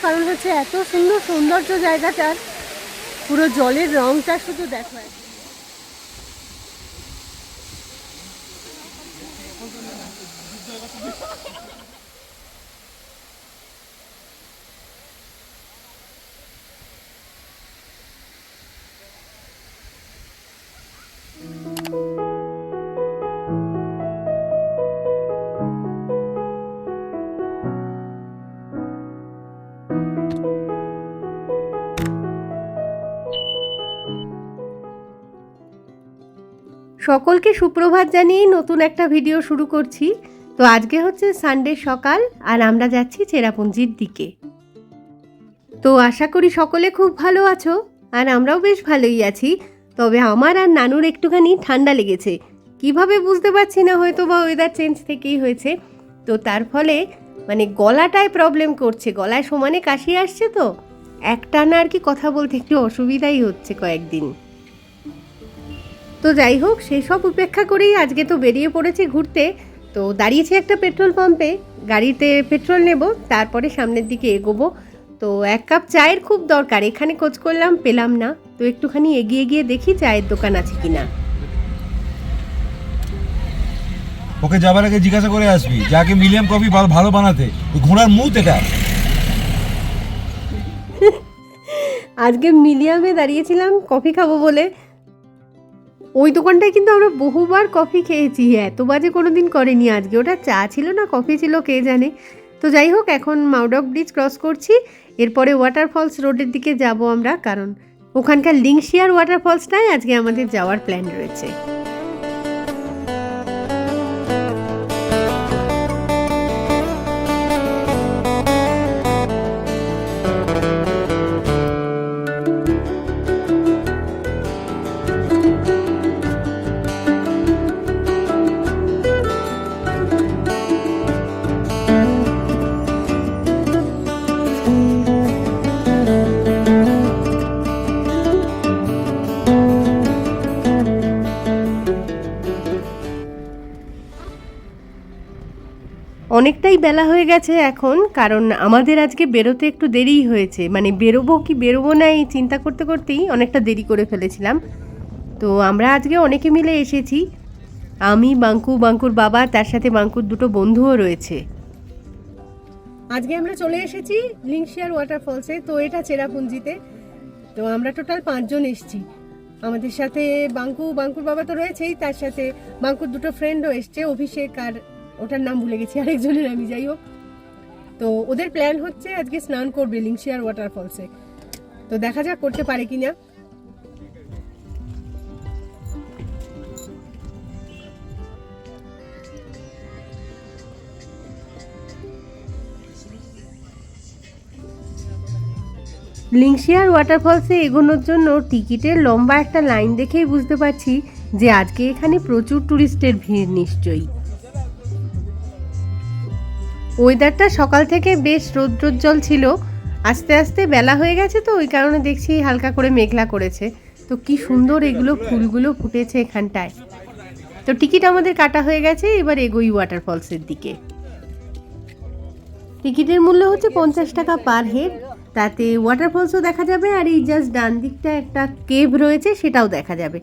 কারণ হচ্ছে এত সুন্দর সৌন্দর্য জায়গাটার, পুরো জলের রংটা শুধু দেখো। সকলকে সুপ্রভাত জানিয়েই নতুন একটা ভিডিও শুরু করছি। তো আজকে হচ্ছে সানডে সকাল আর আমরা যাচ্ছি চেরাপুঞ্জির দিকে। তো আশা করি সকলে খুব ভালো আছো আর আমরাও বেশ ভালোই আছি। তবে আমার আর নানুর একটুখানি ঠান্ডা লেগেছে, কিভাবে বুঝতে পারছি না, হয়তো বা ওয়েদার চেঞ্জ থেকেই হয়েছে। তো তার ফলে গলাটায় প্রবলেম করছে, গলায় সমানে কাশি আসছে, তো একটানা আর কি কথা বলতে একটু অসুবিধাই হচ্ছে কয়েকদিন। তো যাই হোক, সেই সব উপেক্ষা করেই আজকে তো বেরিয়ে পড়েছি ঘুরতে। তো দাঁড়িয়েছি একটা পেট্রোল পাম্পে, গাড়িতে পেট্রোল নেব, তারপরে সামনের দিকে এগোবো। তো এক কাপ চায়ের খুব দরকার, এখানে খোঁজ করলাম পেলাম না, তো একটুখানি এগিয়ে গিয়ে দেখি চায়ের দোকান আছে কিনা। ওকে যাবার আগে জিজ্ঞাসা করে আসবি যাকে মিলিয়াম কফি ভালো বানাতে, ওই ঘোড়ার মুখ এটা। আজকে মিলিয়ামে দাঁড়িয়েছিলাম কফি খাবো বলে। ওই দোকানটায় কিন্তু আমরা বহুবার কফি খেয়েছি, এত বাজে কোনো দিন করেনি। আজকে ওটা চা ছিল না কফি ছিল কে জানে। তো যাই হোক, এখন মাউডক ব্রিজ ক্রস করছি, এরপরে ওয়াটারফলস রোডের দিকে যাব আমরা, কারণ ওখানকার লিংশিয়ার ওয়াটারফলসটাই আজকে আমাদের যাওয়ার প্ল্যান রয়েছে। অনেকটাই বেলা হয়ে গেছে এখন, কারণ আমাদের আজকে বেরোতে একটু দেরিই হয়েছে। বেরোবো কি বেরোবো না এই চিন্তা করতে করতেই অনেকটা দেরি করে ফেলেছিলাম। তো আমরা আজকে অনেকে মিলে এসেছি, আমি, বাঙ্কুর বাবা, তার সাথে বাঙ্কুর দুটো বন্ধুও রয়েছে। আজকে আমরা চলে এসেছি লিংশিয়ার ওয়াটারফলসে, তো এটা চেরাপুঞ্জিতে। তো আমরা টোটাল 5 জন এসেছি, আমাদের সাথে বাঙ্কুর বাবা তো রয়েছেই, তার সাথে বাঙ্কুর দুটো ফ্রেন্ডও এসছে, অভিষেক আর ওটার নাম ভুলে গেছি আরেকজনের, আমি যাই হোক। তো ওদের প্ল্যান হচ্ছে আজকে স্নান করবে লিংশিয়ার ওয়াটারফলসে, তো দেখা যাক করতে পারে কিনা। লিংশিয়ার ওয়াটারফলসে এগোনোর জন্য টিকিটের লম্বা একটা লাইন দেখেই বুঝতে পারছি যে আজকে এখানে প্রচুর টুরিস্টের ভিড় নিশ্চয়ই। ওয়েদারটা সকাল থেকে বেশ রৌদ্রোজ্জ্বল ছিল, আস্তে আস্তে বেলা হয়ে গেছে, তো ওই কারণে দেখছি হালকা করে মেঘলা করেছে। তো কি সুন্দর এগুলো ফুলগুলো ফুটেছে এখানটায়। তো টিকিট আমাদের কাটা হয়ে গেছে, এবার এগোই ওয়াটারফলসের দিকে। টিকিটের মূল্য হচ্ছে 50 টাকা পার হেড, তাতে ওয়াটারফলসও দেখা যাবে আর এই জাস্ট ডান দিকটা একটা কেভ রয়েছে সেটাও দেখা যাবে।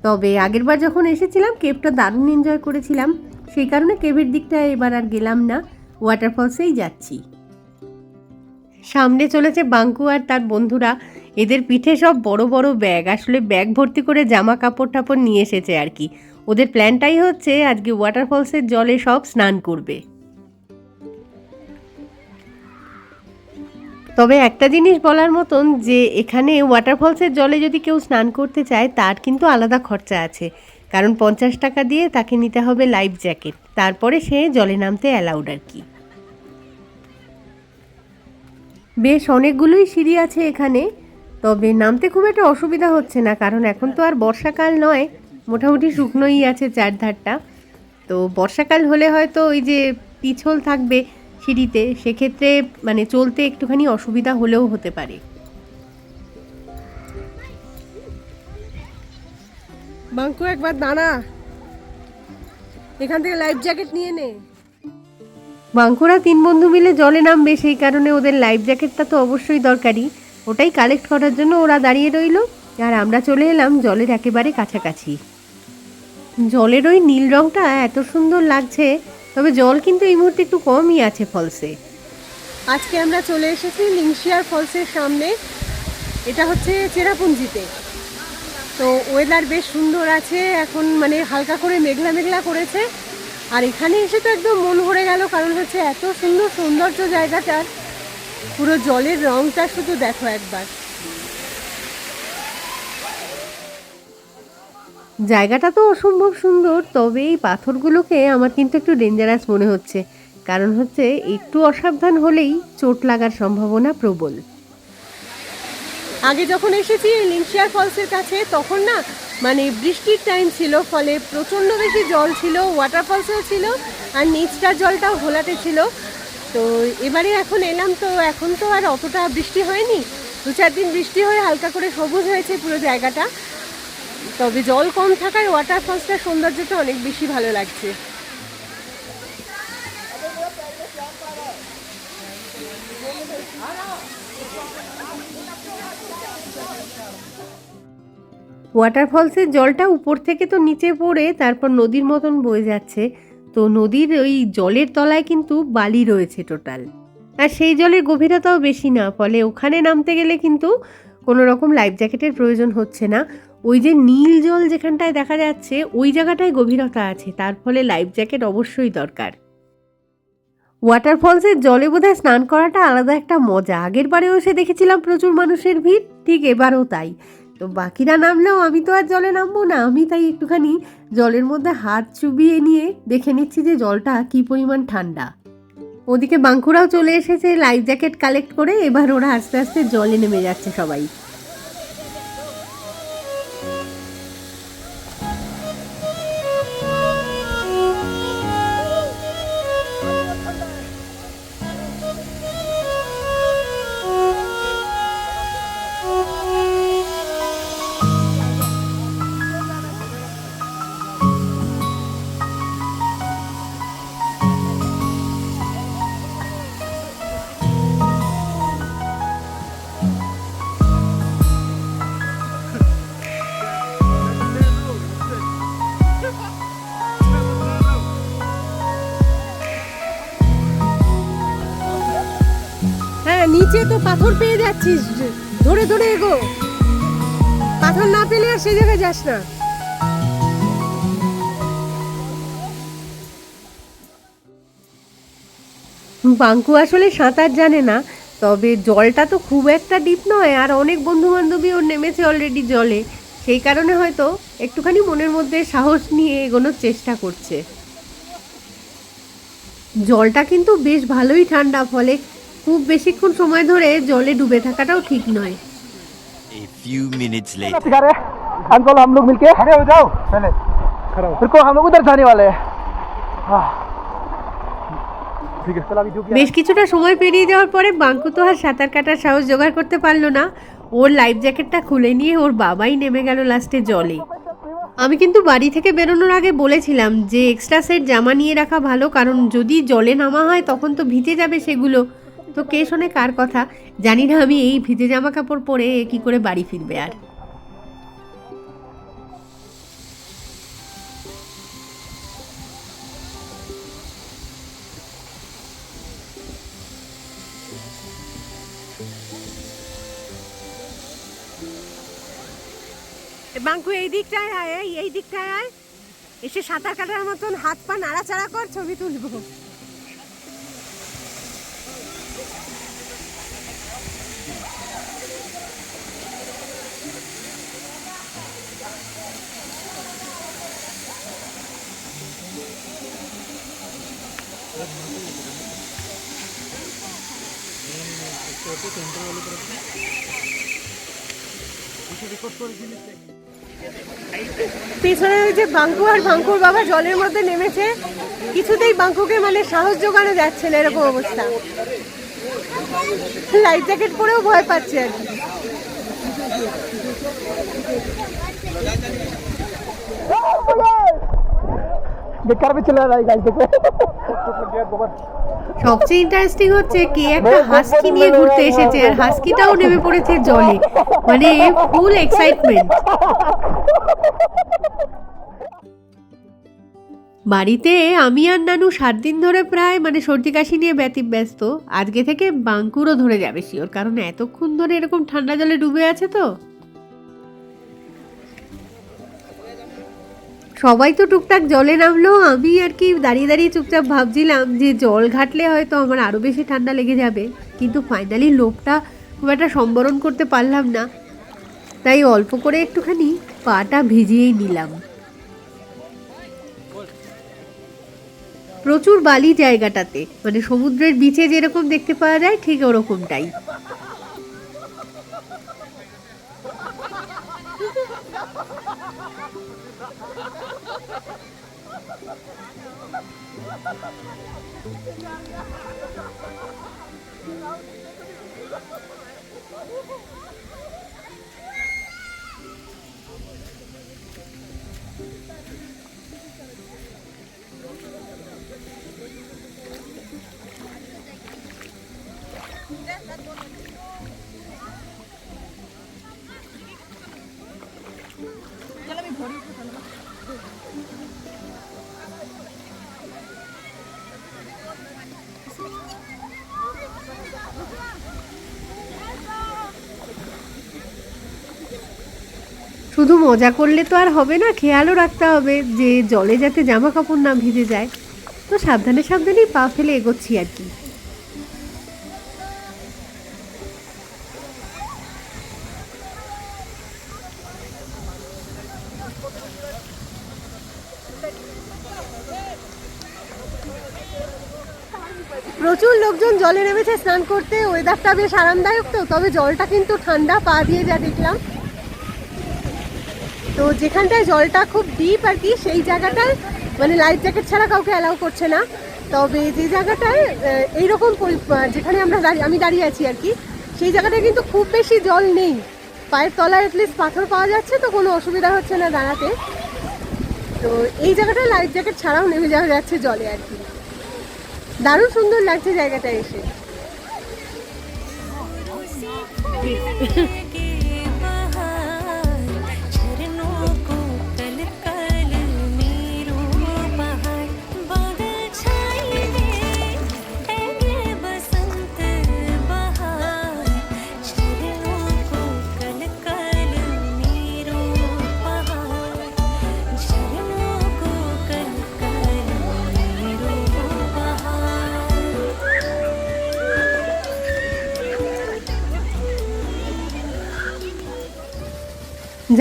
তবে আগেরবার যখন এসেছিলাম কেভটা দারুণ এনজয় করেছিলাম, সেই কারণে কেভের দিকটা এবার আর গেলাম না, ওয়াটারফলসেই যাচ্ছি। সামনে চলেছে বাঙ্কু আর তার বন্ধুরা, এদের পিঠে সব বড় বড় ব্যাগ, আসলে ব্যাগ ভর্তি করে জামা কাপড় টাপড় নিয়ে এসেছে আর কি। ওদের প্ল্যানটাই হচ্ছে আজকে ওয়াটারফলসের জলে সব স্নান করবে। তবে একটা জিনিস বলার মতন, যে এখানে ওয়াটারফলসের জলে যদি কেউ স্নান করতে চায় তার কিন্তু আলাদা খরচা আছে, কারণ 50 টাকা দিয়ে তাকে নিতে হবে লাইফ জ্যাকেট, তারপরে সে জলে নামতে অ্যালাউড আর কি। বেশ অনেকগুলোই সিঁড়ি আছে এখানে, তবে নামতে খুব একটা অসুবিধা হচ্ছে না, কারণ এখন তো আর বর্ষাকাল নয়, মোটামুটি শুকনোই আছে চারধারটা। তো বর্ষাকাল হলে হয়তো ওই যে পিছল থাকবে সিঁড়িতে, সেক্ষেত্রে চলতে একটুখানি অসুবিধা হলেও হতে পারে। বাঙ্কু একবার দাঁড়া, এখান থেকে লাইফ জ্যাকেট নিয়ে নে। বাঙ্কুরা 3 বন্ধু মিলে জলে নামবে, সেই কারণে ওদের লাইফ জ্যাকেটটা তো অবশ্যই দরকারি। ওটাই কালেক্ট করার জন্য ওরা দাঁড়িয়ে রইল, আর আমরা চলে এলাম জলের একেবারে কাছাকাছি। জলের ওই নীল রঙটা এত সুন্দর লাগছে, তবে জল কিন্তু এই মুহূর্তে একটু কমই আছে ফলসে। আজকে আমরা চলে এসেছি লিংশিয়ার ফলসের সামনে। এটা হচ্ছে চেরাপুঞ্জিতে। তো ওয়েদার বেশ সুন্দর আছে এখন, মানে হালকা করে মেঘলা মেঘলা করেছে। আর এখানে এসে তো একদম মন ভরে গেল, কারণ হচ্ছে এত সুন্দর সৌন্দর্য জায়গাটার। পুরো জলের রংটা শুধু দেখো একবার। জায়গাটা তো অসম্ভব সুন্দর, তবে এই পাথরগুলোকে আমার কিন্তু একটু ডেঞ্জারাস মনে হচ্ছে, কারণ হচ্ছে একটু অসাবধান হলেই চোট লাগার সম্ভাবনা প্রবল। আগে যখন এসেছি লিংশিয়ার ফলসের কাছে, তখন না মানে বৃষ্টির টাইম ছিল, ফলে প্রচণ্ড বেশি জল ছিল, ওয়াটারফলসও ছিল, আর নিচটার জলটাও ঘোলাটে ছিল। তো এবারে এখন এলাম, তো এখন তো আর অতটা বৃষ্টি হয়নি, 2-4 দিন বৃষ্টি হয়ে হালকা করে সবুজ হয়েছে পুরো জায়গাটা। তবে জল কম থাকায় ওয়াটারফলসটার সৌন্দর্যটা অনেক বেশি ভালো লাগছে। ওয়াটারফলসের জলটা উপর থেকে তো নিচে পড়ে তারপর নদীর মতন বয়ে যাচ্ছে। তো নদীর ওই জলের তলায় কিন্তু বালি রয়েছে টোটাল, আর সেই জলের গভীরতাও বেশি না, ফলে ওখানে নামতে গেলে কিন্তু কোনো রকম লাইফ জ্যাকেটের প্রয়োজন হচ্ছে না। ওই যে নীল জল যেখানটায় দেখা যাচ্ছে ওই জায়গাটায় গভীরতা আছে, তার ফলে লাইফ জ্যাকেট অবশ্যই দরকার। ওয়াটারফলসের জলে বোধহয় স্নান করাটা আলাদা একটা মজা। আগের বারেও এসে দেখেছিলাম প্রচুর মানুষের ভিড়, ঠিক এবারও তাই। তো বাকিরা নামলেও আমি তো আর জলে নামবো না, আমি তাই একটুখানি জলের মধ্যে হাত চুবিয়ে নিয়ে দেখে নিচ্ছি যে জলটা কী পরিমাণ ঠান্ডা। ওদিকে বাঙ্কুরাও চলে এসেছে লাইফ জ্যাকেট কালেক্ট করে, এবার ওরা আস্তে আস্তে জলে নেমে যাচ্ছে সবাই। নিচে তো পাথর পেয়ে যাচ্ছিস, ধরে ধরে এগো, পাথর না পেলে আর সেই জায়গায় যাস না। বাঙ্কু আসলে সাঁতার জানে না, তবে জলটা তো খুব একটা ডিপ নয়, আর অনেক বন্ধু বান্ধবী ওর নেমেছে অলরেডি জলে, সেই কারণে হয়তো একটুখানি মনের মধ্যে সাহস নিয়ে এগোনোর চেষ্টা করছে। জলটা কিন্তু বেশ ভালোই ঠান্ডা, ফলে খুব বেশিক্ষণ সময় ধরে জলে ডুবে থাকাটাও ঠিক নয়। A few minutes later. Uncle हम लोग मिलके खड़े हो जाओ पहले, फिर को हम लोग उधर जाने वाले हैं। ठीक है चल अभी जो বেশ কিছুটা সময় পেরিয়ে যাওয়ার পরে বাঙ্কু তো আর সাঁতার কাটার সাহস জোগাড় করতে পারলো না। ওর লাইফ জ্যাকেটটা খুলে নিয়ে ওর বাবাই নেমে গেল লাস্টে জলে। আমি কিন্তু বাড়ি থেকে বেরোনোর আগে বলেছিলাম যে এক্সট্রা সেট জামা নিয়ে রাখা ভালো, কারণ যদি জলে নামা হয় তখন তো ভিজে যাবে সেগুলো। তো কে শোনে কার কথা, জানি না আমি এই ভিজে জামা কাপড় পরে কি করে বাড়ি ফিরবে। আর বাঙ্কু এই দিকটায় আয়, এই দিকটায় আয়, এসে সাঁতার কাটার মতন হাত পা নাড়াচাড়া কর, ছবি তুলবো। পিছনে ওই যে বাঙ্কু আর বাঙ্কুর বাবা জলের মধ্যে নেমেছে, কিছুতেই বাঙ্কুকে মানে সাহস জোগানো যাচ্ছে না, এরকম অবস্থা। লাইফ জ্যাকেট পরেও ভয় পাচ্ছে আর কি। बेकार भी चला रहा है गाइस, देखो সবচেয়ে ইন্টারেস্টিং হচ্ছে কে একটা হাস্কি নিয়ে ঘুরতে এসেছে আর হাস্কিটাও নেমে পড়েছে জলে, মানে ফুল এক্সাইটমেন্ট। বাড়িতে আমি আর নানু 7 দিন ধরে প্রায় মানে সর্দি কাশি নিয়ে ব্যস্ত। আজকে থেকে বাঙ্কুরও ধরে যাবে শিওর, কারণ এতক্ষণ ধরে এরকম ঠান্ডা জলে ডুবে আছে তো। সবাই তো টুকটাক জলে নামলো, আমি আর কি দাঁড়িয়ে দাঁড়িয়ে চুপচাপ ভাবছিলাম যে জল ঘাটলে হয়তো আমার আরও বেশি ঠান্ডা লেগে যাবে, কিন্তু ফাইনালি লোভটা খুব একটা সম্বরণ করতে পারলাম না, তাই অল্প করে একটুখানি পাটা ভিজিয়েই নিলাম। প্রচুর বালি জায়গাটাতে, মানে সমুদ্রের বিচে যেরকম দেখতে পাওয়া যায় ঠিক ওরকমটাই। শুধু মজা করলে তো আর হবে না, খেয়ালও রাখতে হবে যে জলে যাতে জামা কাপড় না ভিজে যায়, তো সাবধানে সাবধানেই পা ফেলে এগোচ্ছি আর কি। প্রচুর লোকজন জলে নেমেছে স্নান করতে, ওয়েদারটা বেশ আরামদায়ক তো, তবে জলটা কিন্তু ঠান্ডা, পা দিয়ে যা দেখলাম। তো যেখানটায় জলটা খুব ডিপ আর কি, সেই জায়গাটায় মানে লাইফ জ্যাকেট ছাড়া কাউকে অ্যালাউ করছে না। তবে যে জায়গাটায় এইরকম যেখানে আমি দাঁড়িয়ে আছি আর কি, সেই জায়গাটায় কিন্তু খুব বেশি জল নেই, পায়ের তলায় অ্যাটলিস্ট পাথর পাওয়া যাচ্ছে, তো কোনো অসুবিধা হচ্ছে না দাঁড়াতে। তো এই জায়গাটায় লাইফ জ্যাকেট ছাড়াও নেমে যাওয়া যাচ্ছে জলে আর কি। দারুণ সুন্দর লাগছে জায়গাটা এসে।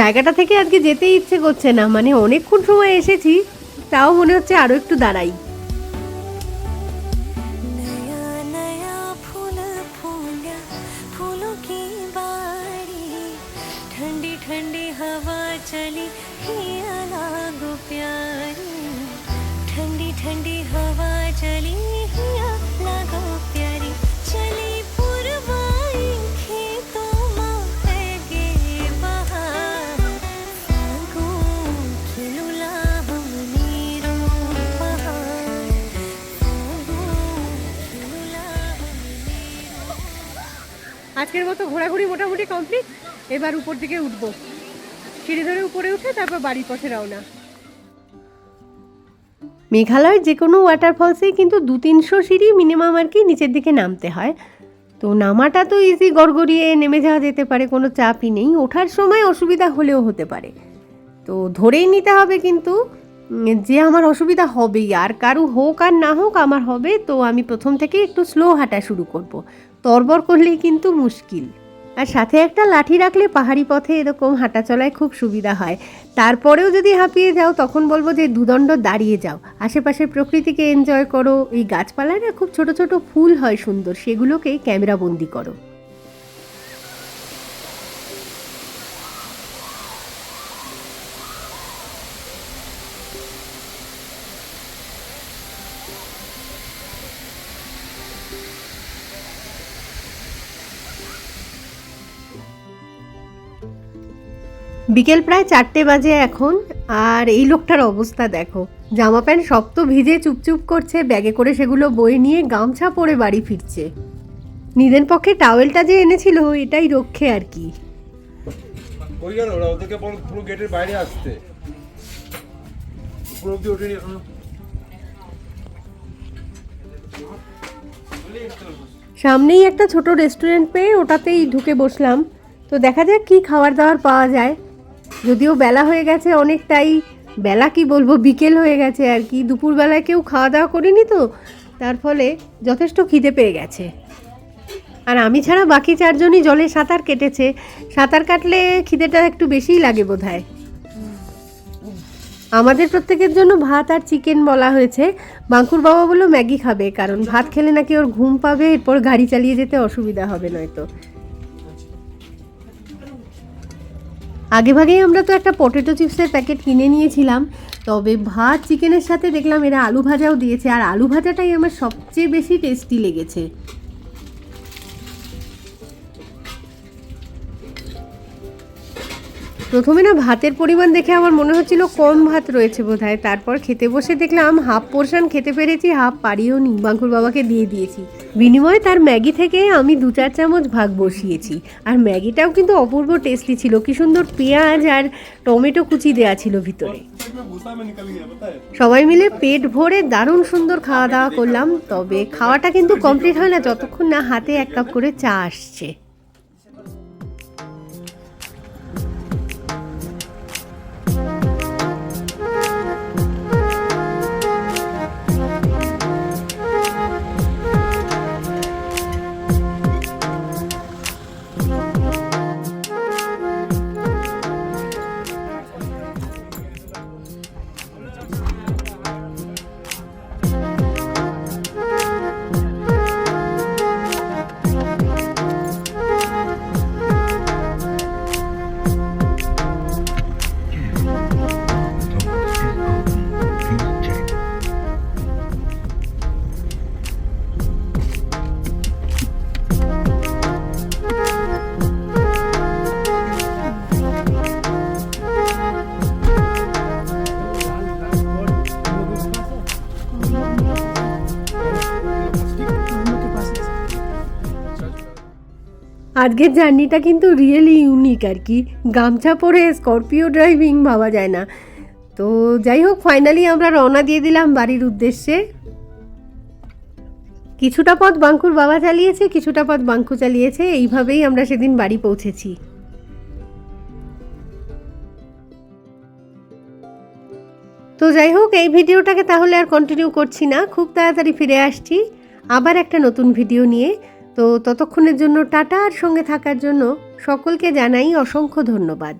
জায়গাটা থেকে আজকে যেতেই ইচ্ছে করছে না, মানে অনেকক্ষণ সময় এসেছি, তাও মনে হচ্ছে আরো একটু দাঁড়াই। ठंडी ठंडी हवा चली हिया लागो प्यारी, ठंडी ठंडी हवा चली हिया लागो प्यारी, चली पुरवाई खेतों में गे बहार, फागो खिलुला हमनी रो बहार, फागो खिलुला हमनी रो। আজকের মতো ঘোরাঘুরি মোটামুটি কমপ্লিট, এবার উপর দিকে উঠবো, সিঁড়ি ধরে উপরে উঠে তারপর বাড়ির পথে রওনা। মেঘালয়ের যে কোনো ওয়াটারফলসেই কিন্তু 200-300 সিঁড়ি মিনিমাম আর কি নিচের দিকে নামতে হয়। তো নামাটা তো ইজি, গড়গড়িয়ে নেমে যাওয়া যেতে পারে, কোনো চাপই নেই। ওঠার সময় অসুবিধা হলেও হতে পারে, তো ধরেই নিতে হবে কিন্তু যে আমার অসুবিধা হবেই, আর কারু হোক আর না হোক আমার হবে। তো আমি প্রথম থেকে একটু স্লো হাঁটা শুরু করব, তরবর করলেই কিন্তু মুশকিল। আর সাথে একটা লাঠি রাখলে পাহাড়ি পথে এরকম হাঁটা চলায় খুব সুবিধা হয়। তারপরেও যদি হাঁপিয়ে যাও তখন বলবো যে দুদণ্ড দাঁড়িয়ে যাও, আশেপাশের প্রকৃতিকে এনজয় করো। এই গাছপালায় না খুব ছোট ছোট ফুল হয় সুন্দর, সেগুলোকে ক্যামেরা বন্দি করো। বিকেল প্রায় 4টে বাজে এখন, আর এই লোকটার অবস্থা দেখো, জামা প্যান্ট সব তো ভিজে চুপচুপ করছে, ব্যাগে করে সেগুলো বয়ে নিয়ে গামছা পরে বাড়ি ফিরছে। নিজের পক্ষে টাওয়েলটা যে এনেছিল এটাই রক্ষে আর কি। ওই গেল ওরা, ওদেরকে বল পুরো গেটের বাইরে আসতে, পুরো অব্দি ওঠেনি এখনো। সামনেই একটা ছোট রেস্টুরেন্ট পেয়ে ওটাতেই ঢুকে বসলাম। তো দেখা যাক কি খাবার দাবার পাওয়া যায়। যদিও বেলা হয়ে গেছে অনেকটাই, বেলা কি বলবো, বিকেল হয়ে গেছে আর কি। দুপুরবেলায় কেউ খাওয়া দাওয়া করিনি তো, তার ফলে যথেষ্ট খিদে পেয়ে গেছে। আর আমি ছাড়া বাকি 4 জনই জলে সাঁতার কেটেছে। সাঁতার কাটলে খিদেটা একটু বেশিই লাগে বোধহয়। আমাদের প্রত্যেকের জন্য ভাত আর চিকেন বলা হয়েছে। বাঙ্কুর বাবা বলল ম্যাগি খাবে, কারণ ভাত খেলে নাকি ওর ঘুম পাবে, এরপর গাড়ি চালিয়ে যেতে অসুবিধা হবে নয়তো। আগেভাগেই আমরা তো একটা পটেটো চিপসের প্যাকেট কিনে নিয়েছিলাম, তবে ভাত চিকেনের সাথে দেখলাম এরা আলু ভাজাও দিয়েছে, আর আলু ভাজাটাই আমার সবচেয়ে বেশি টেস্টি লেগেছে। প্রথমে না ভাতের পরিমাণ দেখে আমার মনে হচ্ছিল কম ভাত রয়েছে বোধহয়, তারপর খেতে বসে দেখলাম হাফ পোর্শন খেতে পেরেছি, হাফ পারিও নি, বাঙ্কুর বাবাকে দিয়ে দিয়েছি। বিনিময়ে তার ম্যাগি থেকে আমি 2-4 চামচ ভাগ বসিয়েছি। আর ম্যাগিটাও কিন্তু অপূর্ব টেস্টি ছিল, কি সুন্দর পেঁয়াজ আর টমেটো কুচি দেওয়া ছিল ভিতরে। সবাই মিলে পেট ভরে দারুণ সুন্দর খাওয়া দাওয়া করলাম। তবে খাওয়াটা কিন্তু কমপ্লিট হয় না যতক্ষণ না হাতে 1 কাপ করে চা আসছে। আজকের জার্নিটা কিন্তু রিয়েলি ইউনিক আর কি। গামছা পরে স্করপিও ড্রাইভিং ভাবা যায় না। তো যাই হোক, ফাইনালি আমরা রওনা দিয়ে দিলাম বাড়ির উদ্দেশ্যে। কিছুটা পথ বাঙ্কুর বাবা চালিয়েছে, কিছুটা পথ বাঙ্কু চালিয়েছে, এইভাবেই আমরা সেদিন বাড়ি পৌঁছেছি। তো যাই হোক, এই ভিডিওটাকে তাহলে আর কন্টিনিউ করছি না, খুব তাড়াতাড়ি ফিরে আসছি আবার একটা নতুন ভিডিও নিয়ে। তো ততক্ষণের জন্য টাটা, আর সঙ্গে থাকার জন্য সকলকে জানাই অসংখ্য ধন্যবাদ।